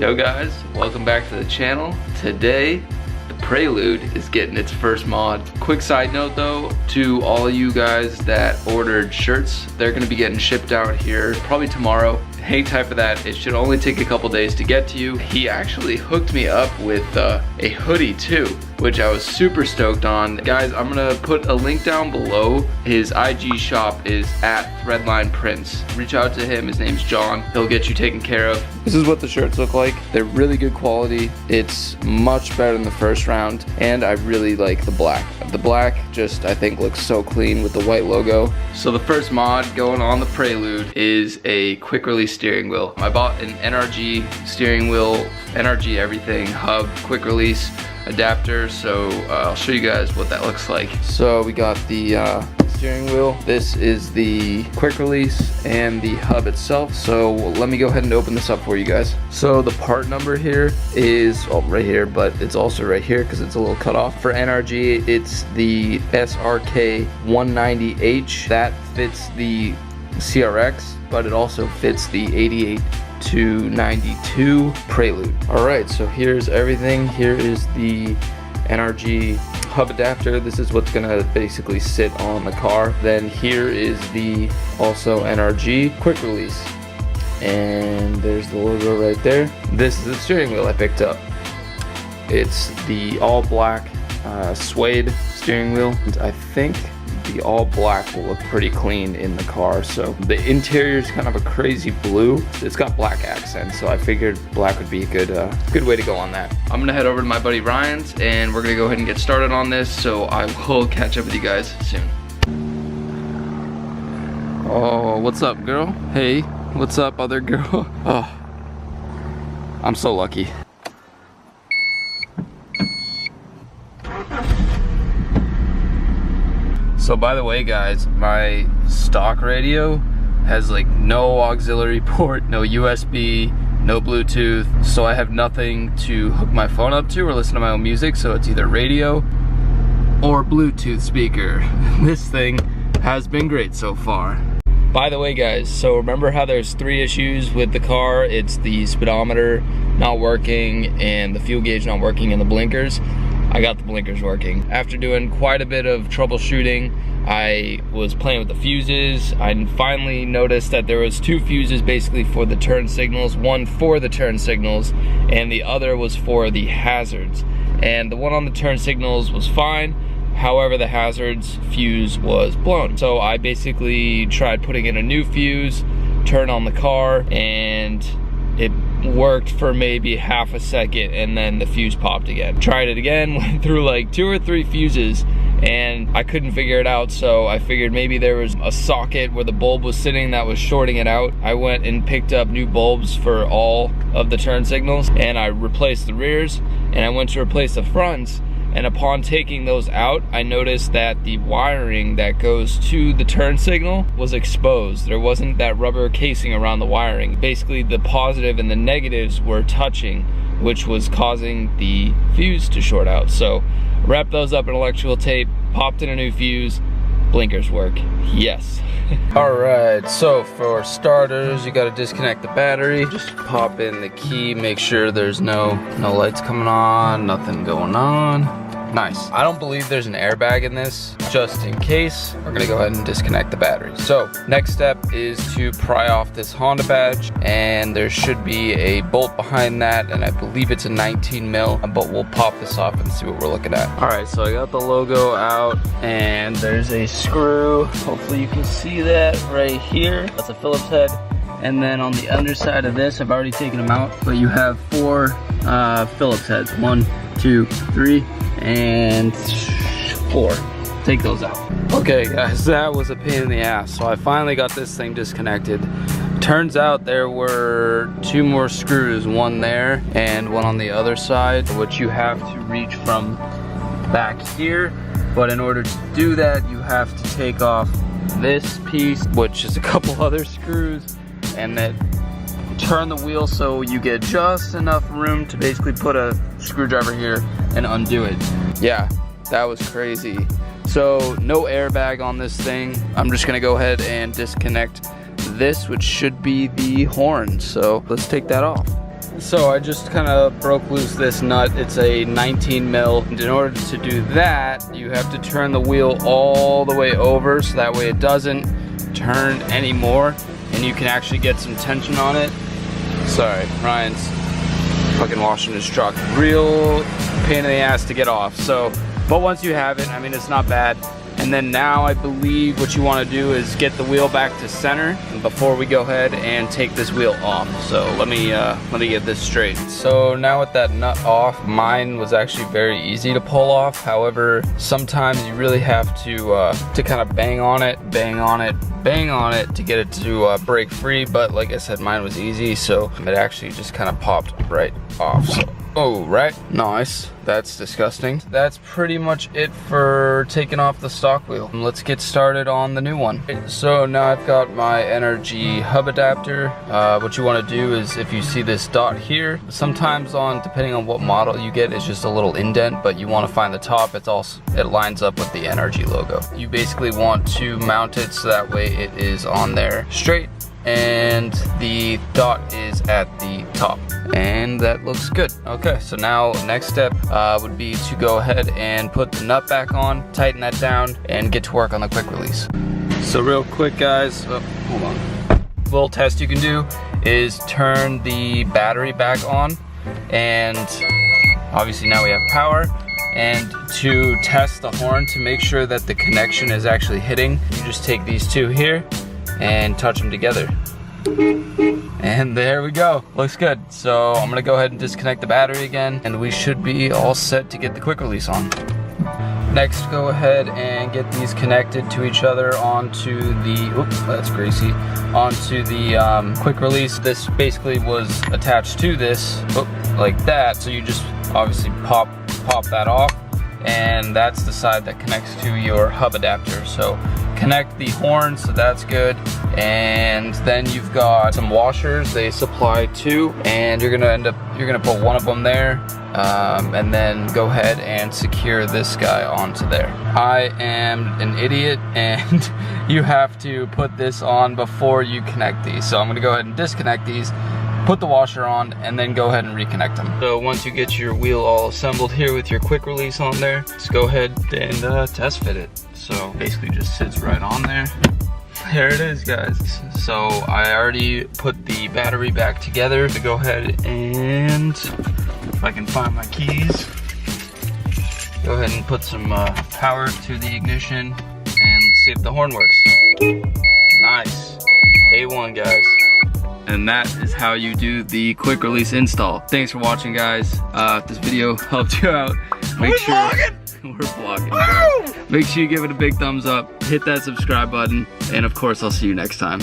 Yo guys, welcome back to the channel. Today, the Prelude is getting its first mod. Quick side note though, to all of you guys that ordered shirts, they're gonna be getting shipped out here probably tomorrow. Hang tight for that. It should only take a couple days to get to you. He actually hooked me up with a hoodie too, which I was super stoked on. Guys, I'm gonna put a link down below. His IG shop is at Threadline Prints. Reach out to him, his name's John. He'll get you taken care of. This is what the shirts look like. They're really good quality. It's much better than the first round, and I really like the black. The black just, I think, looks so clean with the white logo. So the first mod going on the Prelude is a quick release steering wheel. I bought an Nrg steering wheel, Nrg everything, hub, quick release adapter, so I'll show you guys what that looks like. So we got the steering wheel. This is the quick release and the hub itself. So let me go ahead and open this up for you guys. So the part number here is right here, but it's also right here because it's a little cut off. For Nrg, it's the SRK 190H. That fits the CRX, but it also fits the 88 to 92 Prelude. All right, so here's everything. Here is the Nrg Hub Adapter. This is what's gonna basically sit on the car. Then here is the also Nrg quick release, and there's the logo right there. This is the steering wheel I picked up. It's the all black suede steering wheel. I think the all black will look pretty clean in the car. So the interior is kind of a crazy blue. It's got black accents, so I figured black would be a good way to go on that. I'm gonna head over to my buddy Ryan's and we're gonna go ahead and get started on this, so I will catch up with you guys soon. Oh, what's up, girl? Hey, what's up, other girl? Oh, I'm so lucky. So by the way guys, my stock radio has like no auxiliary port, no USB, no Bluetooth, so I have nothing to hook my phone up to or listen to my own music, so it's either radio or Bluetooth speaker. This thing has been great so far. By the way guys, so remember how there's 3 issues with the car? It's the speedometer not working and the fuel gauge not working and the blinkers. I got the blinkers working. After doing quite a bit of troubleshooting, I was playing with the fuses. I finally noticed that there was 2 fuses basically for the turn signals, one for the turn signals and the other was for the hazards. And the one on the turn signals was fine, however the hazards fuse was blown. So I basically tried putting in a new fuse, turn on the car, and it worked for maybe half a second and then the fuse popped again. Tried it again, went through like 2 or 3 fuses and I couldn't figure it out, so I figured maybe there was a socket where the bulb was sitting that was shorting it out. I went and picked up new bulbs for all of the turn signals and I replaced the rears and I went to replace the fronts, and upon taking those out, I noticed that the wiring that goes to the turn signal was exposed. There wasn't that rubber casing around the wiring. Basically, the positive and the negatives were touching, which was causing the fuse to short out. So, wrapped those up in electrical tape, popped in a new fuse, blinkers work. Yes. Alright, so for starters, you gotta disconnect the battery. Just pop in the key, make sure there's no lights coming on, nothing going on. Nice. I don't believe there's an airbag in this. Just in case, we're gonna go ahead and disconnect the battery. So, next step is to pry off this Honda badge, and there should be a bolt behind that, and I believe it's a 19 mil, but we'll pop this off and see what we're looking at. Alright, so I got the logo out, and there's a screw. Hopefully you can see that right here. That's a Phillips head. And then on the underside of this, I've already taken them out, but you have 4 Phillips heads. 1, 2, 3, and 4. Take those out. Okay guys, that was a pain in the ass. So I finally got this thing disconnected. Turns out there were 2 more screws, one there and one on the other side, which you have to reach from back here. But in order to do that, you have to take off this piece, which is a couple other screws, and then turn the wheel so you get just enough room to basically put a screwdriver here and undo it. Yeah, that was crazy. So no airbag on this thing. I'm just gonna go ahead and disconnect this, which should be the horn. So let's take that off. So I just kind of broke loose this nut. It's a 19 mil. And in order to do that, you have to turn the wheel all the way over so that way it doesn't turn anymore and you can actually get some tension on it. Sorry, Ryan's fucking washing his truck. Real pain in the ass to get off. So, but once you have it, I mean, it's not bad. And then now I believe what you want to do is get the wheel back to center before we go ahead and take this wheel off. So let me get this straight. So now with that nut off, mine was actually very easy to pull off. However, sometimes you really have to kind of bang on it to get it to break free. But like I said, mine was easy, so it actually just kind of popped right off. So, oh, right, nice. That's disgusting. That's pretty much it for taking off the stock wheel. Let's get started on the new one. So now I've got my Nrg Hub Adapter. What you want to do is, if you see this dot here, sometimes depending on what model you get, it's just a little indent, but you want to find the top. It lines up with the Nrg logo. You basically want to mount it so that way it is on there straight and the dot is at the top, and that looks good. Okay, so now next step would be to go ahead and put the nut back on, tighten that down, and get to work on the quick release. So real quick, guys, hold on. Little test you can do is turn the battery back on, and obviously now we have power. And to test the horn to make sure that the connection is actually hitting, you just take these two here and touch them together. And there we go, looks good. So I'm gonna go ahead and disconnect the battery again, and we should be all set to get the quick release on. Next, go ahead and get these connected to each other onto the, oops, that's greasy, onto the quick release. This basically was attached to this, like that. So you just obviously pop that off, and that's the side that connects to your hub adapter. So connect the horn, so that's good. And then you've got some washers, they supply two, and you're gonna put one of them there, and then go ahead and secure this guy onto there. I am an idiot, and you have to put this on before you connect these. So I'm gonna go ahead and disconnect these, put the washer on, and then go ahead and reconnect them. So once you get your wheel all assembled here with your quick release on there, just go ahead and test fit it. So basically just sits right on there. There it is, guys. So I already put the battery back together. To go ahead and, if I can find my keys, go ahead and put some power to the ignition and see if the horn works. Nice, A1, guys. And that is how you do the quick release install. Thanks for watching, guys. If this video helped you out, make sure we're vlogging. Make sure you give it a big thumbs up, hit that subscribe button, and of course I'll see you next time.